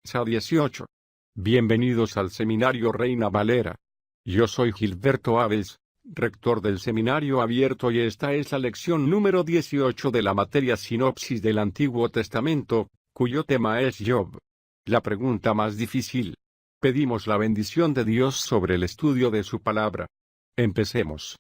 Sa 18. Bienvenidos al Seminario Reina Valera. Yo soy Gilberto Aves, rector del Seminario Abierto, y esta es la lección número 18 de la materia Sinopsis del Antiguo Testamento, cuyo tema es Job. La pregunta más difícil. Pedimos la bendición de Dios sobre el estudio de su palabra. Empecemos.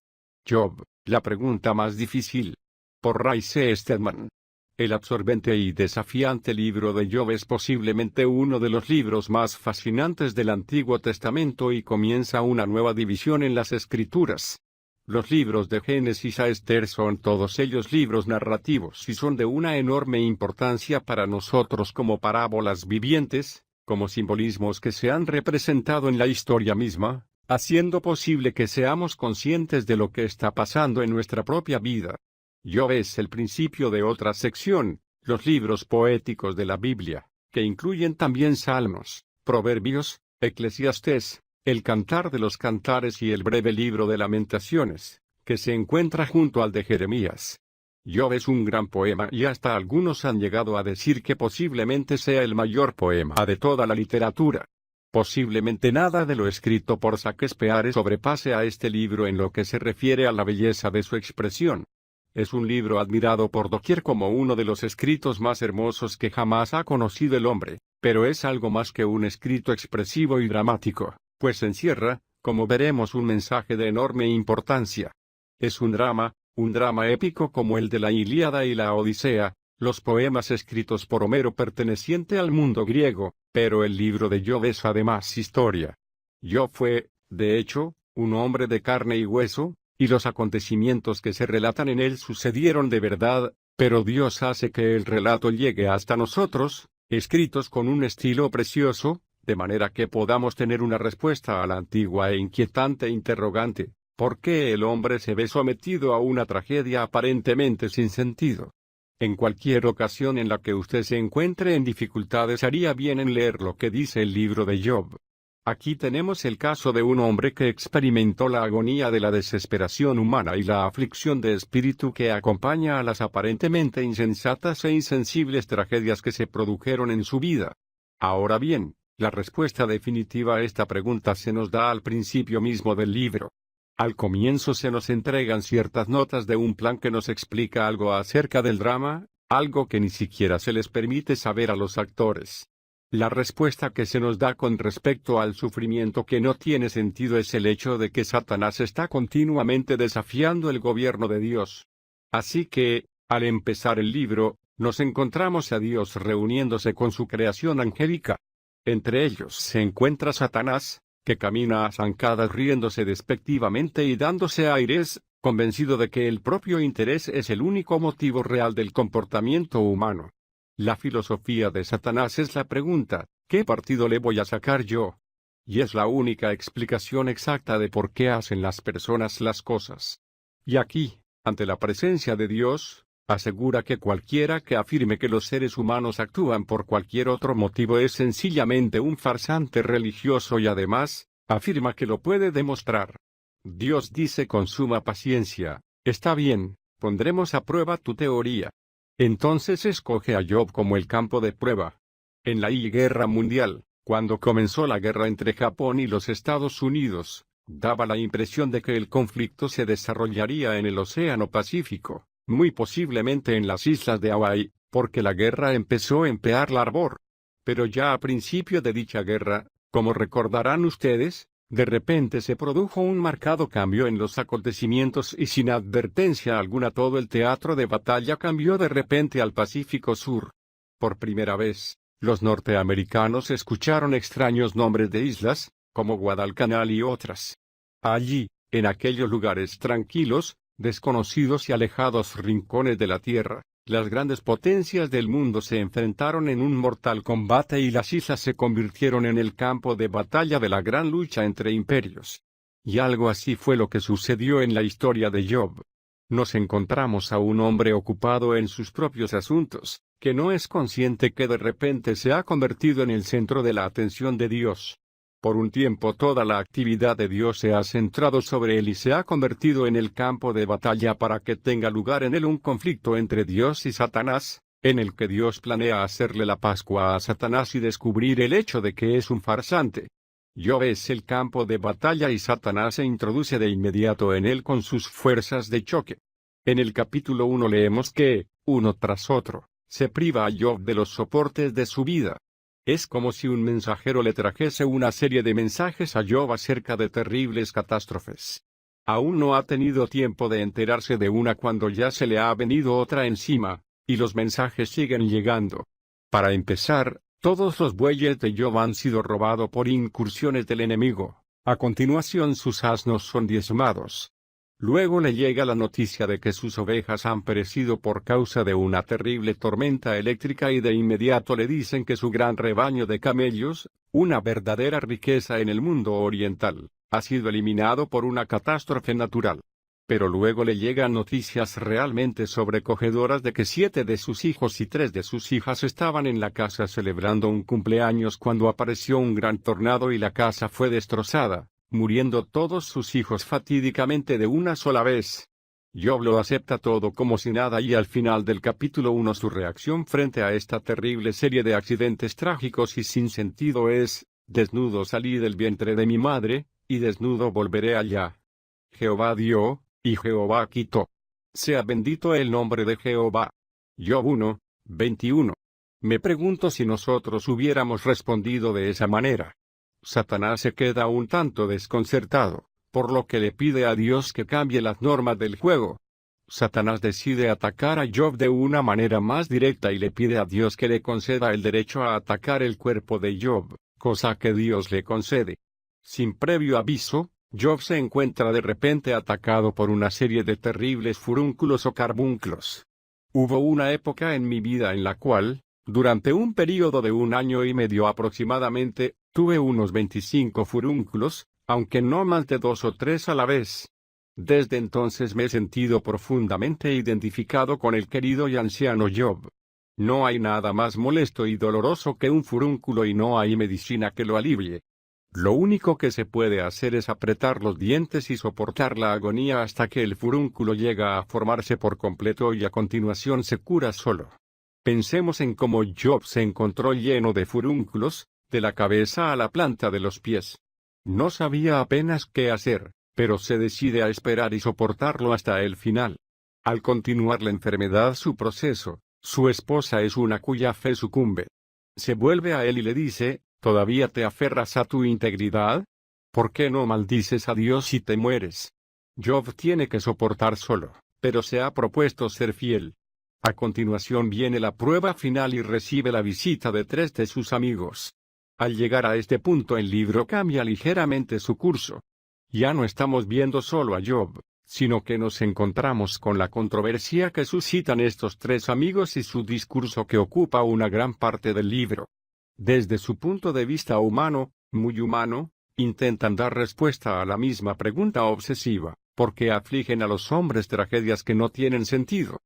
Job, la pregunta más difícil. Por Ray C. Stedman. El absorbente y desafiante libro de Job es posiblemente uno de los libros más fascinantes del Antiguo Testamento y comienza una nueva división en las Escrituras. Los libros de Génesis a Esther son todos ellos libros narrativos y son de una enorme importancia para nosotros como parábolas vivientes, como simbolismos que se han representado en la historia misma, haciendo posible que seamos conscientes de lo que está pasando en nuestra propia vida. Job es el principio de otra sección, los libros poéticos de la Biblia, que incluyen también Salmos, Proverbios, Eclesiastés, el Cantar de los Cantares y el breve libro de Lamentaciones, que se encuentra junto al de Jeremías. Job es un gran poema y hasta algunos han llegado a decir que posiblemente sea el mayor poema de toda la literatura. Posiblemente nada de lo escrito por Shakespeare sobrepase a este libro en lo que se refiere a la belleza de su expresión. Es un libro admirado por doquier como uno de los escritos más hermosos que jamás ha conocido el hombre, pero es algo más que un escrito expresivo y dramático, pues encierra, como veremos, un mensaje de enorme importancia. Es un drama épico como el de la Ilíada y la Odisea, los poemas escritos por Homero perteneciente al mundo griego, pero el libro de Job es además historia. Job fue, de hecho, un hombre de carne y hueso, y los acontecimientos que se relatan en él sucedieron de verdad, pero Dios hace que el relato llegue hasta nosotros, escritos con un estilo precioso, de manera que podamos tener una respuesta a la antigua e inquietante interrogante: ¿por qué el hombre se ve sometido a una tragedia aparentemente sin sentido? En cualquier ocasión en la que usted se encuentre en dificultades, haría bien en leer lo que dice el libro de Job. Aquí tenemos el caso de un hombre que experimentó la agonía de la desesperación humana y la aflicción de espíritu que acompaña a las aparentemente insensatas e insensibles tragedias que se produjeron en su vida. Ahora bien, la respuesta definitiva a esta pregunta se nos da al principio mismo del libro. Al comienzo se nos entregan ciertas notas de un plan que nos explica algo acerca del drama, algo que ni siquiera se les permite saber a los actores. La respuesta que se nos da con respecto al sufrimiento que no tiene sentido es el hecho de que Satanás está continuamente desafiando el gobierno de Dios. Así que, al empezar el libro, nos encontramos a Dios reuniéndose con su creación angélica. Entre ellos se encuentra Satanás, que camina a zancadas riéndose despectivamente y dándose aires, convencido de que el propio interés es el único motivo real del comportamiento humano. La filosofía de Satanás es la pregunta: ¿qué partido le voy a sacar yo? Y es la única explicación exacta de por qué hacen las personas las cosas. Y aquí, ante la presencia de Dios, asegura que cualquiera que afirme que los seres humanos actúan por cualquier otro motivo es sencillamente un farsante religioso y además, afirma que lo puede demostrar. Dios dice con suma paciencia: está bien, pondremos a prueba tu teoría. Entonces escoge a Job como el campo de prueba. En la Guerra Mundial, cuando comenzó la guerra entre Japón y los Estados Unidos, daba la impresión de que el conflicto se desarrollaría en el Océano Pacífico, muy posiblemente en las islas de Hawái, porque la guerra empezó en Pearl Harbor. Pero ya a principio de dicha guerra, como recordarán ustedes, de repente se produjo un marcado cambio en los acontecimientos y sin advertencia alguna todo el teatro de batalla cambió de repente al Pacífico Sur. Por primera vez, los norteamericanos escucharon extraños nombres de islas, como Guadalcanal y otras. Allí, en aquellos lugares tranquilos, desconocidos y alejados rincones de la tierra, las grandes potencias del mundo se enfrentaron en un mortal combate y las islas se convirtieron en el campo de batalla de la gran lucha entre imperios. Y algo así fue lo que sucedió en la historia de Job. Nos encontramos a un hombre ocupado en sus propios asuntos, que no es consciente que de repente se ha convertido en el centro de la atención de Dios. Por un tiempo toda la actividad de Dios se ha centrado sobre él y se ha convertido en el campo de batalla para que tenga lugar en él un conflicto entre Dios y Satanás, en el que Dios planea hacerle la Pascua a Satanás y descubrir el hecho de que es un farsante. Job es el campo de batalla y Satanás se introduce de inmediato en él con sus fuerzas de choque. En el capítulo 1 leemos que, uno tras otro, se priva a Job de los soportes de su vida. Es como si un mensajero le trajese una serie de mensajes a Job acerca de terribles catástrofes. Aún no ha tenido tiempo de enterarse de una cuando ya se le ha venido otra encima, y los mensajes siguen llegando. Para empezar, todos los bueyes de Job han sido robados por incursiones del enemigo. A continuación sus asnos son diezmados. Luego le llega la noticia de que sus ovejas han perecido por causa de una terrible tormenta eléctrica y de inmediato le dicen que su gran rebaño de camellos, una verdadera riqueza en el mundo oriental, ha sido eliminado por una catástrofe natural. Pero luego le llegan noticias realmente sobrecogedoras de que 7 de sus hijos y 3 de sus hijas estaban en la casa celebrando un cumpleaños cuando apareció un gran tornado y la casa fue destrozada, muriendo todos sus hijos fatídicamente de una sola vez. Job lo acepta todo como si nada y al final del capítulo 1 su reacción frente a esta terrible serie de accidentes trágicos y sin sentido es: desnudo salí del vientre de mi madre, y desnudo volveré allá. Jehová dio, y Jehová quitó. Sea bendito el nombre de Jehová. Job 1, 21. Me pregunto si nosotros hubiéramos respondido de esa manera. Satanás se queda un tanto desconcertado, por lo que le pide a Dios que cambie las normas del juego. Satanás decide atacar a Job de una manera más directa y le pide a Dios que le conceda el derecho a atacar el cuerpo de Job, cosa que Dios le concede. Sin previo aviso, Job se encuentra de repente atacado por una serie de terribles furúnculos o carbunclos. Hubo una época en mi vida en la cual, durante un período de 1 año y medio aproximadamente, tuve unos 25 furúnculos, aunque no más de 2 o 3 a la vez. Desde entonces me he sentido profundamente identificado con el querido y anciano Job. No hay nada más molesto y doloroso que un furúnculo y no hay medicina que lo alivie. Lo único que se puede hacer es apretar los dientes y soportar la agonía hasta que el furúnculo llega a formarse por completo y a continuación se cura solo. Pensemos en cómo Job se encontró lleno de furúnculos, de la cabeza a la planta de los pies. No sabía apenas qué hacer, pero se decide a esperar y soportarlo hasta el final. Al continuar la enfermedad su proceso, su esposa es una cuya fe sucumbe. Se vuelve a él y le dice: ¿todavía te aferras a tu integridad? ¿Por qué no maldices a Dios si te mueres? Job tiene que soportar solo, pero se ha propuesto ser fiel. A continuación viene la prueba final y recibe la visita de 3 de sus amigos. Al llegar a este punto el libro cambia ligeramente su curso. Ya no estamos viendo solo a Job, sino que nos encontramos con la controversia que suscitan estos 3 amigos y su discurso que ocupa una gran parte del libro. Desde su punto de vista humano, muy humano, intentan dar respuesta a la misma pregunta obsesiva: ¿por qué afligen a los hombres tragedias que no tienen sentido?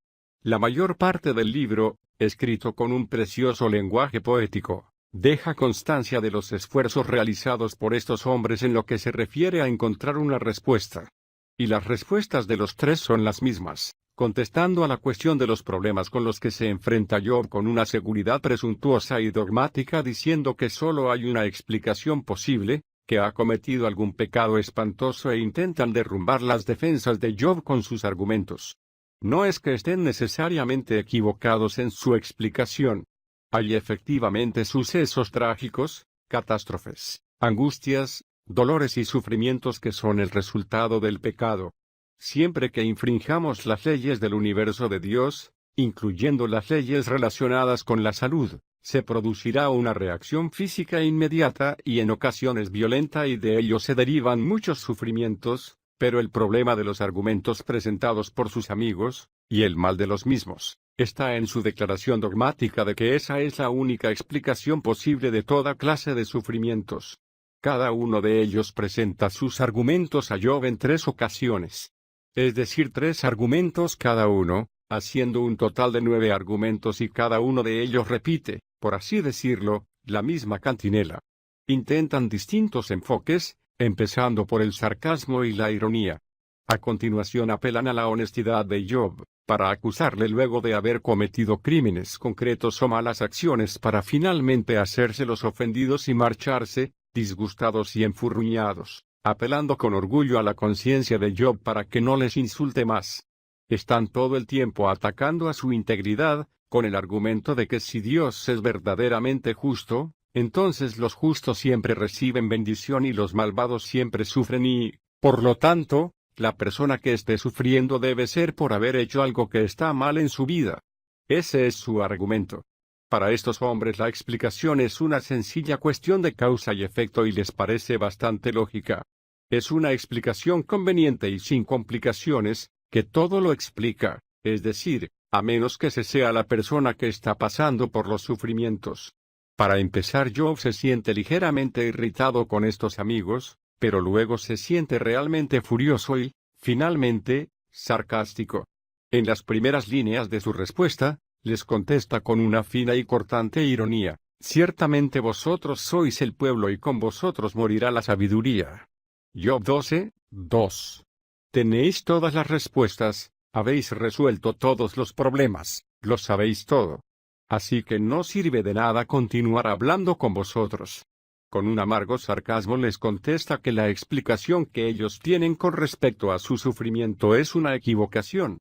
La mayor parte del libro, escrito con un precioso lenguaje poético, deja constancia de los esfuerzos realizados por estos hombres en lo que se refiere a encontrar una respuesta. Y las respuestas de los 3 son las mismas, contestando a la cuestión de los problemas con los que se enfrenta Job con una seguridad presuntuosa y dogmática, diciendo que solo hay una explicación posible, que ha cometido algún pecado espantoso, e intentan derrumbar las defensas de Job con sus argumentos. No es que estén necesariamente equivocados en su explicación. Hay efectivamente sucesos trágicos, catástrofes, angustias, dolores y sufrimientos que son el resultado del pecado. Siempre que infringamos las leyes del universo de Dios, incluyendo las leyes relacionadas con la salud, se producirá una reacción física inmediata y en ocasiones violenta, y de ello se derivan muchos sufrimientos, pero el problema de los argumentos presentados por sus amigos, y el mal de los mismos, está en su declaración dogmática de que esa es la única explicación posible de toda clase de sufrimientos. Cada uno de ellos presenta sus argumentos a Job en 3 ocasiones. Es decir, 3 argumentos cada uno, haciendo un total de 9 argumentos, y cada uno de ellos repite, por así decirlo, la misma cantinela. Intentan distintos enfoques, empezando por el sarcasmo y la ironía. A continuación apelan a la honestidad de Job, para acusarle luego de haber cometido crímenes concretos o malas acciones para finalmente hacerse los ofendidos y marcharse, disgustados y enfurruñados, apelando con orgullo a la conciencia de Job para que no les insulte más. Están todo el tiempo atacando a su integridad, con el argumento de que si Dios es verdaderamente justo, entonces los justos siempre reciben bendición y los malvados siempre sufren y, por lo tanto, la persona que esté sufriendo debe ser por haber hecho algo que está mal en su vida. Ese es su argumento. Para estos hombres la explicación es una sencilla cuestión de causa y efecto y les parece bastante lógica. Es una explicación conveniente y sin complicaciones, que todo lo explica, es decir, a menos que se sea la persona que está pasando por los sufrimientos. Para empezar, Job se siente ligeramente irritado con estos amigos, pero luego se siente realmente furioso y, finalmente, sarcástico. En las primeras líneas de su respuesta, les contesta con una fina y cortante ironía: ciertamente vosotros sois el pueblo y con vosotros morirá la sabiduría. Job 12, 2. Tenéis todas las respuestas, habéis resuelto todos los problemas, lo sabéis todo. Así que no sirve de nada continuar hablando con vosotros. Con un amargo sarcasmo les contesta que la explicación que ellos tienen con respecto a su sufrimiento es una equivocación.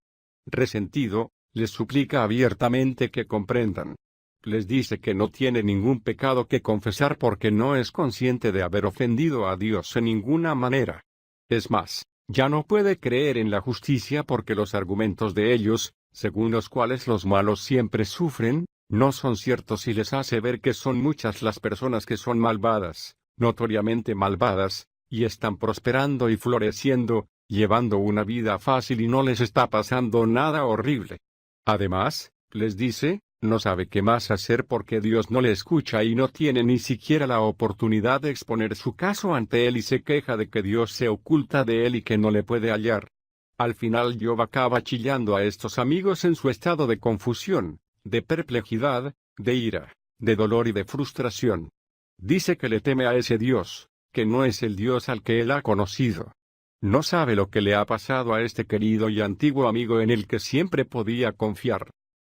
Resentido, les suplica abiertamente que comprendan. Les dice que no tiene ningún pecado que confesar porque no es consciente de haber ofendido a Dios en ninguna manera. Es más, ya no puede creer en la justicia porque los argumentos de ellos, según los cuales los malos siempre sufren, no son ciertos y les hace ver que son muchas las personas que son malvadas, notoriamente malvadas, y están prosperando y floreciendo, llevando una vida fácil y no les está pasando nada horrible. Además, les dice, no sabe qué más hacer porque Dios no le escucha y no tiene ni siquiera la oportunidad de exponer su caso ante él y se queja de que Dios se oculta de él y que no le puede hallar. Al final Job acaba chillando a estos amigos en su estado de confusión, de perplejidad, de ira, de dolor y de frustración. Dice que le teme a ese Dios, que no es el Dios al que él ha conocido. No sabe lo que le ha pasado a este querido y antiguo amigo en el que siempre podía confiar.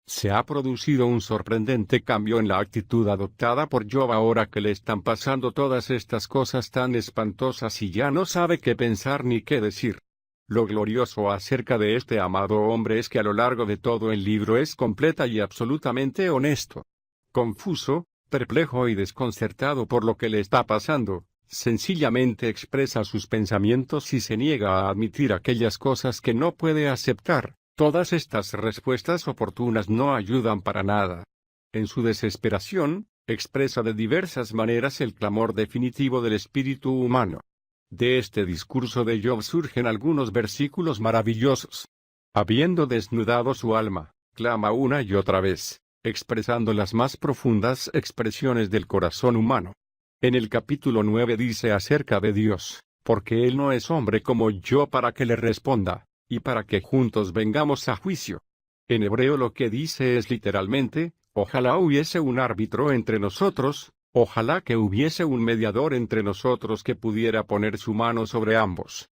Se ha producido un sorprendente cambio en la actitud adoptada por Job ahora que le están pasando todas estas cosas tan espantosas y ya no sabe qué pensar ni qué decir. Lo glorioso acerca de este amado hombre es que a lo largo de todo el libro es completa y absolutamente honesto. Confuso, perplejo y desconcertado por lo que le está pasando, sencillamente expresa sus pensamientos y se niega a admitir aquellas cosas que no puede aceptar. Todas estas respuestas oportunas no ayudan para nada. En su desesperación, expresa de diversas maneras el clamor definitivo del espíritu humano. De este discurso de Job surgen algunos versículos maravillosos. Habiendo desnudado su alma, clama una y otra vez, expresando las más profundas expresiones del corazón humano. En el capítulo 9 dice acerca de Dios, porque Él no es hombre como yo para que le responda, y para que juntos vengamos a juicio. En hebreo lo que dice es literalmente, ojalá hubiese un árbitro entre nosotros, ojalá que hubiese un mediador entre nosotros que pudiera poner su mano sobre ambos.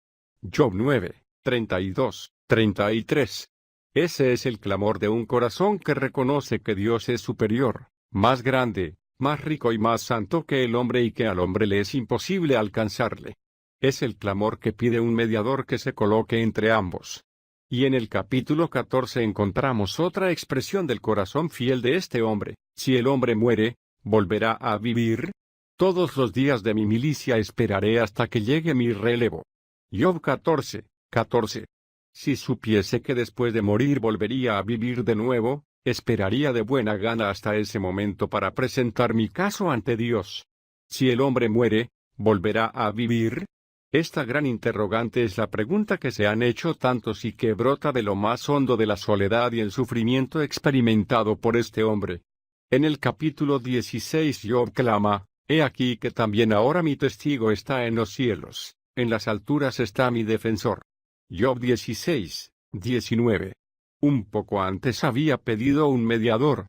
Job 9, 32, 33. Ese es el clamor de un corazón que reconoce que Dios es superior, más grande, más rico y más santo que el hombre y que al hombre le es imposible alcanzarle. Es el clamor que pide un mediador que se coloque entre ambos. Y en el capítulo 14 encontramos otra expresión del corazón fiel de este hombre: si el hombre muere, ¿volverá a vivir? Todos los días de mi milicia esperaré hasta que llegue mi relevo. Job 14, 14. Si supiese que después de morir volvería a vivir de nuevo, esperaría de buena gana hasta ese momento para presentar mi caso ante Dios. Si el hombre muere, ¿volverá a vivir? Esta gran interrogante es la pregunta que se han hecho tantos y que brota de lo más hondo de la soledad y el sufrimiento experimentado por este hombre. En el capítulo 16 Job clama, he aquí que también ahora mi testigo está en los cielos, en las alturas está mi defensor. Job 16, 19. Un poco antes había pedido un mediador,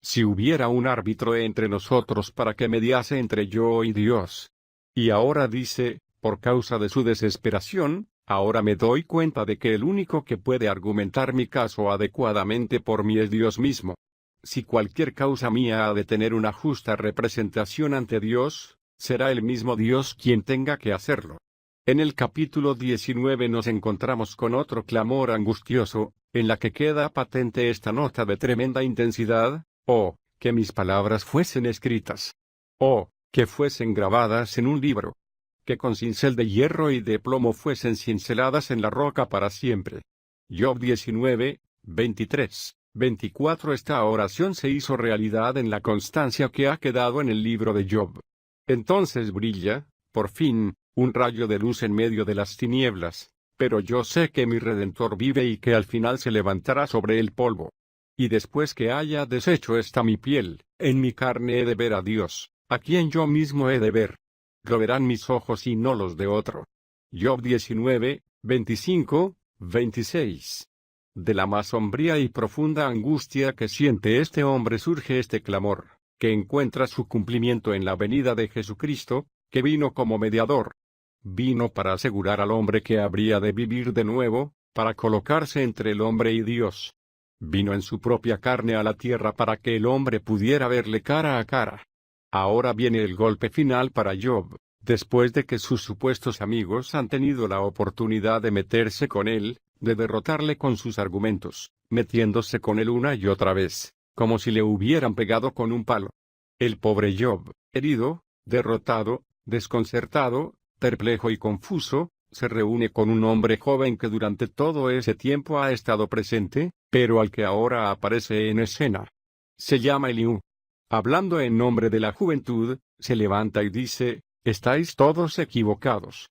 si hubiera un árbitro entre nosotros para que mediase entre yo y Dios. Y ahora dice, por causa de su desesperación, Ahora me doy cuenta de que el único que puede argumentar mi caso adecuadamente por mí es Dios mismo. Si cualquier causa mía ha de tener una justa representación ante Dios, será el mismo Dios quien tenga que hacerlo. En el capítulo 19 nos encontramos con otro clamor angustioso, en la que queda patente esta nota de tremenda intensidad: «Oh, que mis palabras fuesen escritas. Oh, que fuesen grabadas en un libro. Que con cincel de hierro y de plomo fuesen cinceladas en la roca para siempre». Job 19, 23, 24. Esta oración se hizo realidad en la constancia que ha quedado en el libro de Job. Entonces brilla, por fin, un rayo de luz en medio de las tinieblas, pero yo sé que mi Redentor vive y que al final se levantará sobre el polvo. Y después que haya deshecho esta mi piel, en mi carne he de ver a Dios, a quien yo mismo he de ver. Lo verán mis ojos y no los de otro. Job 19, 25, 26. De la más sombría y profunda angustia que siente este hombre surge este clamor, que encuentra su cumplimiento en la venida de Jesucristo, que vino como mediador. Vino para asegurar al hombre que habría de vivir de nuevo, para colocarse entre el hombre y Dios. Vino en su propia carne a la tierra para que el hombre pudiera verle cara a cara. Ahora viene el golpe final para Job, después de que sus supuestos amigos han tenido la oportunidad de meterse con él, de derrotarle con sus argumentos, metiéndose con él una y otra vez, como si le hubieran pegado con un palo. El pobre Job, herido, derrotado, desconcertado, perplejo y confuso, se reúne con un hombre joven que durante todo ese tiempo ha estado presente, pero al que ahora aparece en escena. Se llama Eliú. Hablando en nombre de la juventud, se levanta y dice: «Estáis todos equivocados.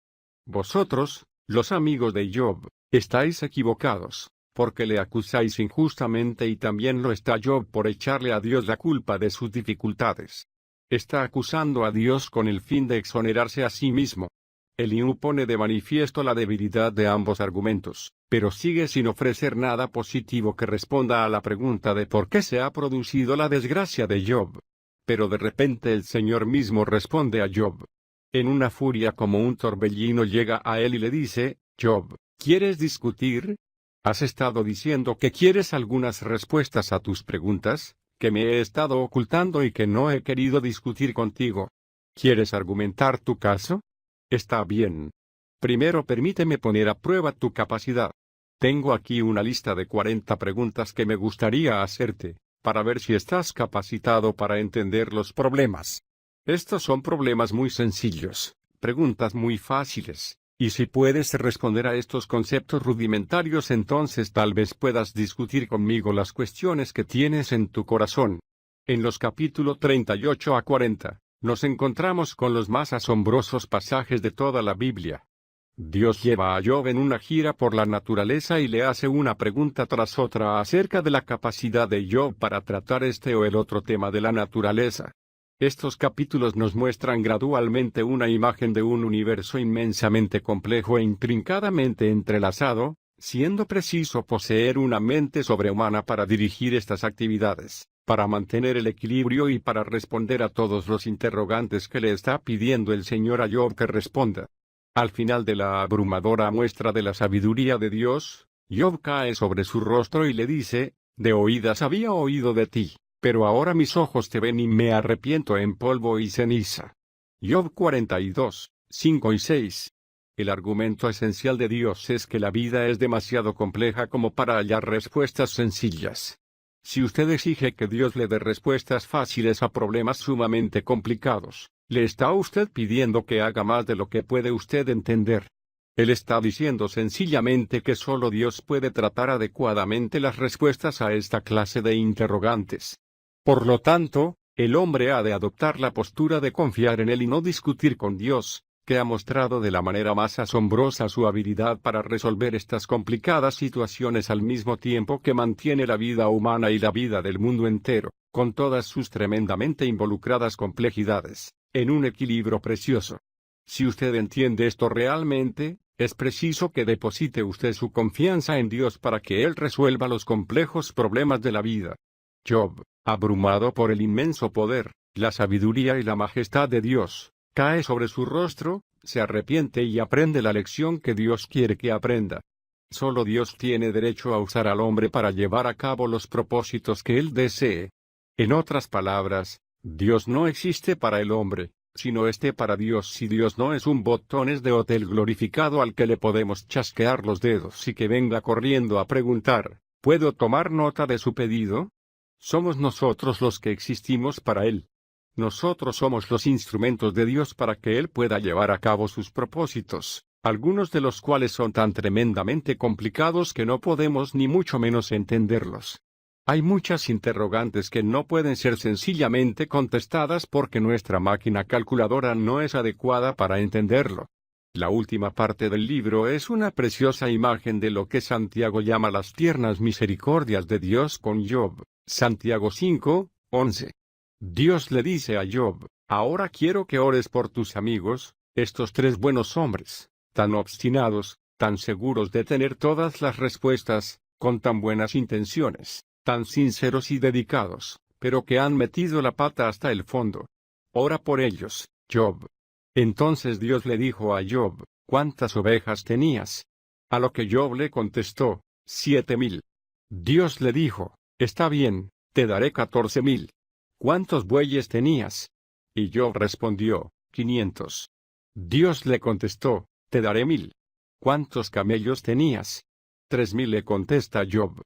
Vosotros, los amigos de Job, estáis equivocados, porque le acusáis injustamente y también lo está Job por echarle a Dios la culpa de sus dificultades. Está acusando a Dios con el fin de exonerarse a sí mismo». Eliú pone de manifiesto la debilidad de ambos argumentos, pero sigue sin ofrecer nada positivo que responda a la pregunta de por qué se ha producido la desgracia de Job. Pero de repente el Señor mismo responde a Job. En una furia como un torbellino llega a él y le dice: «Job, ¿quieres discutir? ¿Has estado diciendo que quieres algunas respuestas a tus preguntas, que me he estado ocultando y que no he querido discutir contigo? ¿Quieres argumentar tu caso? Está bien. Primero permíteme poner a prueba tu capacidad. Tengo aquí una lista de 40 preguntas que me gustaría hacerte, para ver si estás capacitado para entender los problemas. Estos son problemas muy sencillos, preguntas muy fáciles, y si puedes responder a estos conceptos rudimentarios, entonces tal vez puedas discutir conmigo las cuestiones que tienes en tu corazón». En los capítulos 38 a 40, nos encontramos con los más asombrosos pasajes de toda la Biblia. Dios lleva a Job en una gira por la naturaleza y le hace una pregunta tras otra acerca de la capacidad de Job para tratar este o el otro tema de la naturaleza. Estos capítulos nos muestran gradualmente una imagen de un universo inmensamente complejo e intrincadamente entrelazado, siendo preciso poseer una mente sobrehumana para dirigir estas actividades, para mantener el equilibrio y para responder a todos los interrogantes que le está pidiendo el Señor a Job que responda. Al final de la abrumadora muestra de la sabiduría de Dios, Job cae sobre su rostro y le dice: «De oídas había oído de ti, pero ahora mis ojos te ven y me arrepiento en polvo y ceniza». Job 42, 5 y 6. El argumento esencial de Dios es que la vida es demasiado compleja como para hallar respuestas sencillas. Si usted exige que Dios le dé respuestas fáciles a problemas sumamente complicados, le está usted pidiendo que haga más de lo que puede usted entender. Él está diciendo sencillamente que solo Dios puede tratar adecuadamente las respuestas a esta clase de interrogantes. Por lo tanto, el hombre ha de adoptar la postura de confiar en Él y no discutir con Dios, que ha mostrado de la manera más asombrosa su habilidad para resolver estas complicadas situaciones al mismo tiempo que mantiene la vida humana y la vida del mundo entero, con todas sus tremendamente involucradas complejidades, en un equilibrio precioso. Si usted entiende esto realmente, es preciso que deposite usted su confianza en Dios para que Él resuelva los complejos problemas de la vida. Job, abrumado por el inmenso poder, la sabiduría y la majestad de Dios, cae sobre su rostro, se arrepiente y aprende la lección que Dios quiere que aprenda. Solo Dios tiene derecho a usar al hombre para llevar a cabo los propósitos que Él desee. En otras palabras, Dios no existe para el hombre, sino para Dios. Si Dios no es un botones de hotel glorificado al que le podemos chasquear los dedos y que venga corriendo a preguntar, ¿puedo tomar nota de su pedido? Somos nosotros los que existimos para Él. Nosotros somos los instrumentos de Dios para que Él pueda llevar a cabo sus propósitos, algunos de los cuales son tan tremendamente complicados que no podemos ni mucho menos entenderlos. Hay muchas interrogantes que no pueden ser sencillamente contestadas porque nuestra máquina calculadora no es adecuada para entenderlo. La última parte del libro es una preciosa imagen de lo que Santiago llama las tiernas misericordias de Dios con Job. Santiago 5:11. Dios le dice a Job, ahora quiero que ores por tus amigos, estos tres buenos hombres, tan obstinados, tan seguros de tener todas las respuestas, con tan buenas intenciones, tan sinceros y dedicados, pero que han metido la pata hasta el fondo. Ora por ellos, Job. Entonces Dios le dijo a Job, ¿cuántas ovejas tenías? A lo que Job le contestó, 7,000. Dios le dijo, está bien, te daré 14,000. ¿Cuántos bueyes tenías? Y Job respondió, 500. Dios le contestó, te daré 1,000. ¿Cuántos camellos tenías? 3,000 le contesta Job.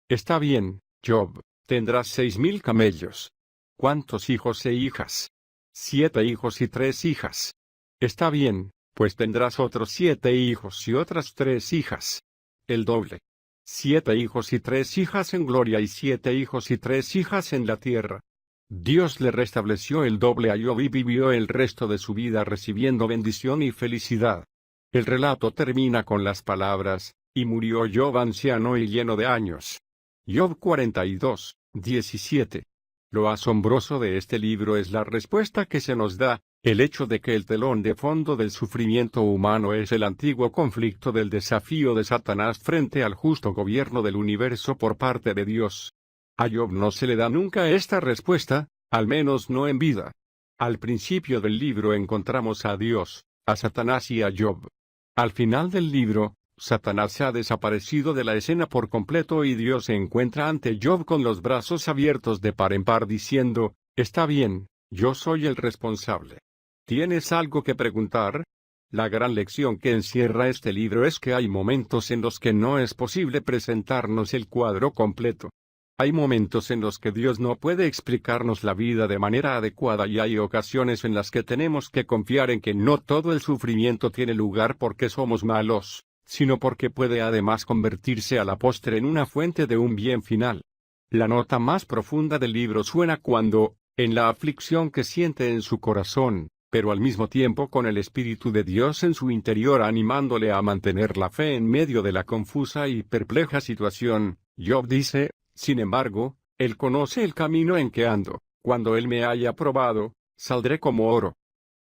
Está bien, Job, tendrás 6,000 camellos. ¿Cuántos hijos e hijas? 7 hijos y 3 hijas. Está bien, pues tendrás otros 7 hijos y otras 3 hijas. El doble. 7 hijos y 3 hijas en gloria y 7 hijos y 3 hijas en la tierra. Dios le restableció el doble a Job y vivió el resto de su vida recibiendo bendición y felicidad. El relato termina con las palabras, y murió Job anciano y lleno de años. Job 42:17. Lo asombroso de este libro es la respuesta que se nos da, el hecho de que el telón de fondo del sufrimiento humano es el antiguo conflicto del desafío de Satanás frente al justo gobierno del universo por parte de Dios. A Job no se le da nunca esta respuesta, al menos no en vida. Al principio del libro encontramos a Dios, a Satanás y a Job. Al final del libro, Satanás ha desaparecido de la escena por completo y Dios se encuentra ante Job con los brazos abiertos de par en par diciendo, está bien, yo soy el responsable. ¿Tienes algo que preguntar? La gran lección que encierra este libro es que hay momentos en los que no es posible presentarnos el cuadro completo. Hay momentos en los que Dios no puede explicarnos la vida de manera adecuada y hay ocasiones en las que tenemos que confiar en que no todo el sufrimiento tiene lugar porque somos malos, sino porque puede además convertirse a la postre en una fuente de un bien final. La nota más profunda del libro suena cuando, en la aflicción que siente en su corazón, pero al mismo tiempo con el Espíritu de Dios en su interior animándole a mantener la fe en medio de la confusa y perpleja situación, Job dice, sin embargo, Él conoce el camino en que ando, cuando Él me haya probado, saldré como oro.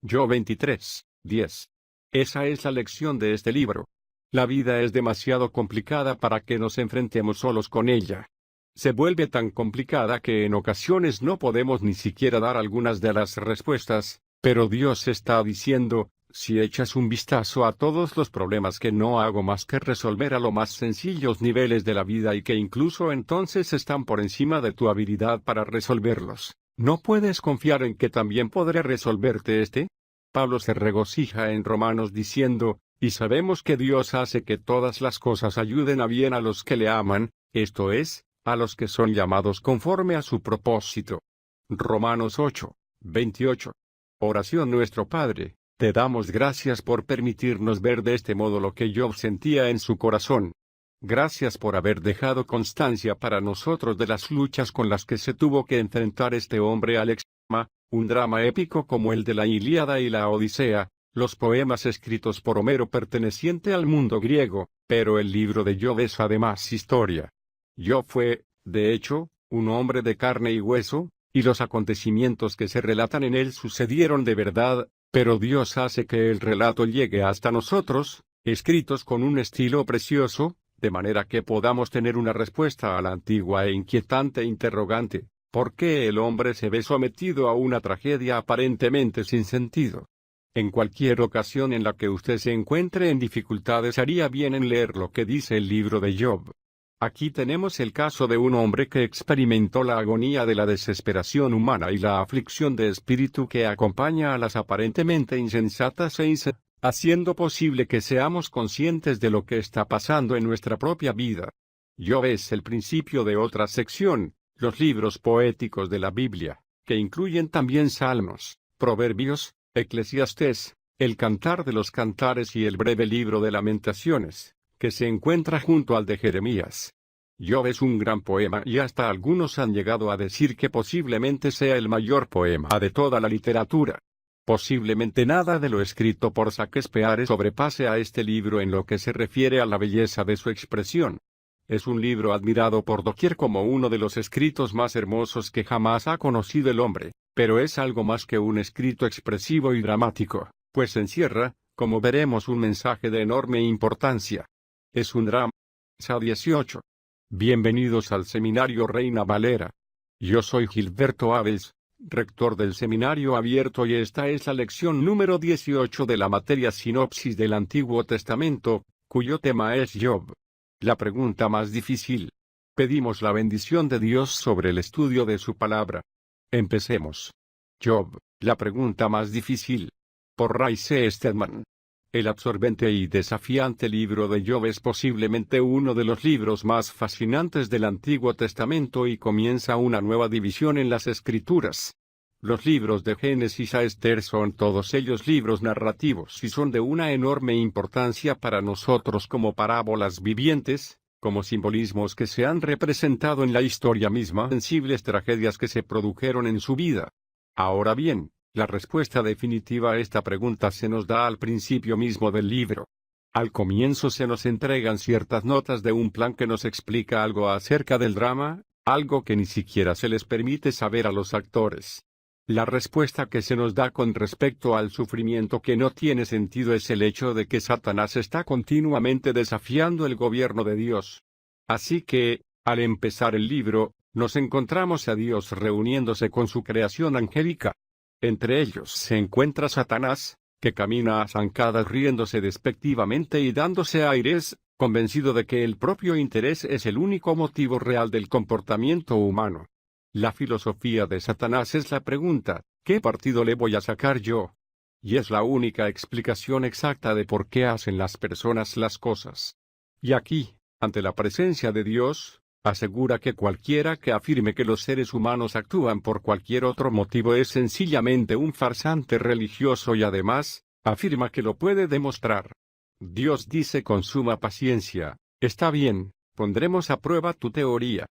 Job 23:10. Esa es la lección de este libro. La vida es demasiado complicada para que nos enfrentemos solos con ella. Se vuelve tan complicada que en ocasiones no podemos ni siquiera dar algunas de las respuestas, pero Dios está diciendo, si echas un vistazo a todos los problemas que no hago más que resolver a lo más sencillos niveles de la vida y que incluso entonces están por encima de tu habilidad para resolverlos, ¿no puedes confiar en que también podré resolverte este? Pablo se regocija en Romanos diciendo, y sabemos que Dios hace que todas las cosas ayuden a bien a los que le aman, esto es, a los que son llamados conforme a su propósito. Romanos 8:28. Oración Nuestro Padre, te damos gracias por permitirnos ver de este modo lo que Job sentía en su corazón. Gracias por haber dejado constancia para nosotros de las luchas con las que se tuvo que enfrentar este hombre al extremo, un drama épico como el de la Ilíada y la Odisea, los poemas escritos por Homero perteneciente al mundo griego, pero el libro de Job es además historia. Job fue, de hecho, un hombre de carne y hueso, y los acontecimientos que se relatan en él sucedieron de verdad, pero Dios hace que el relato llegue hasta nosotros, escritos con un estilo precioso, de manera que podamos tener una respuesta a la antigua e inquietante interrogante, ¿por qué el hombre se ve sometido a una tragedia aparentemente sin sentido? En cualquier ocasión en la que usted se encuentre en dificultades haría bien en leer lo que dice el libro de Job. Aquí tenemos el caso de un hombre que experimentó la agonía de la desesperación humana y la aflicción de espíritu que acompaña a las aparentemente insensatas haciendo posible que seamos conscientes de lo que está pasando en nuestra propia vida. Job es el principio de otra sección, los libros poéticos de la Biblia, que incluyen también Salmos, Proverbios, Eclesiastés, el Cantar de los Cantares y el breve libro de Lamentaciones, que se encuentra junto al de Jeremías. Job es un gran poema y hasta algunos han llegado a decir que posiblemente sea el mayor poema de toda la literatura. Posiblemente nada de lo escrito por Shakespeare sobrepase a este libro en lo que se refiere a la belleza de su expresión. Es un libro admirado por doquier como uno de los escritos más hermosos que jamás ha conocido el hombre, pero es algo más que un escrito expresivo y dramático, pues encierra, como veremos, un mensaje de enorme importancia. Es un drama. Sa 18. Bienvenidos al Seminario Reina Valera. Yo soy Gilberto Abels, rector del Seminario Abierto, y esta es la lección número 18 de la materia Sinopsis del Antiguo Testamento, cuyo tema es Job. La pregunta más difícil. Pedimos la bendición de Dios sobre el estudio de su palabra. Empecemos. Job, la pregunta más difícil. Por Ray C. Stedman. El absorbente y desafiante libro de Job es posiblemente uno de los libros más fascinantes del Antiguo Testamento y comienza una nueva división en las Escrituras. Los libros de Génesis a Esther son todos ellos libros narrativos y son de una enorme importancia para nosotros como parábolas vivientes, como simbolismos que se han representado en la historia misma, sensibles tragedias que se produjeron en su vida. Ahora bien, la respuesta definitiva a esta pregunta se nos da al principio mismo del libro. Al comienzo se nos entregan ciertas notas de un plan que nos explica algo acerca del drama, algo que ni siquiera se les permite saber a los actores. La respuesta que se nos da con respecto al sufrimiento que no tiene sentido es el hecho de que Satanás está continuamente desafiando el gobierno de Dios. Así que, al empezar el libro, nos encontramos a Dios reuniéndose con su creación angélica. Entre ellos se encuentra Satanás, que camina a zancadas riéndose despectivamente y dándose aires, convencido de que el propio interés es el único motivo real del comportamiento humano. La filosofía de Satanás es la pregunta, ¿qué partido le voy a sacar yo? Y es la única explicación exacta de por qué hacen las personas las cosas. Y aquí, ante la presencia de Dios, asegura que cualquiera que afirme que los seres humanos actúan por cualquier otro motivo es sencillamente un farsante religioso y además, afirma que lo puede demostrar. Dios dice con suma paciencia, está bien, pondremos a prueba tu teoría.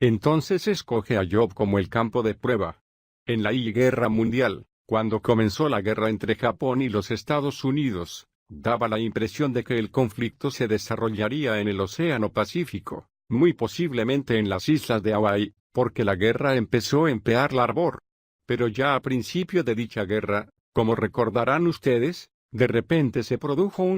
Entonces escoge a Job como el campo de prueba. En la Guerra Mundial, cuando comenzó la guerra entre Japón y los Estados Unidos, daba la impresión de que el conflicto se desarrollaría en el Océano Pacífico, muy posiblemente en las islas de Hawái, porque la guerra empezó en Pearl Harbor. Pero ya a principio de dicha guerra, como recordarán ustedes, de repente se produjo un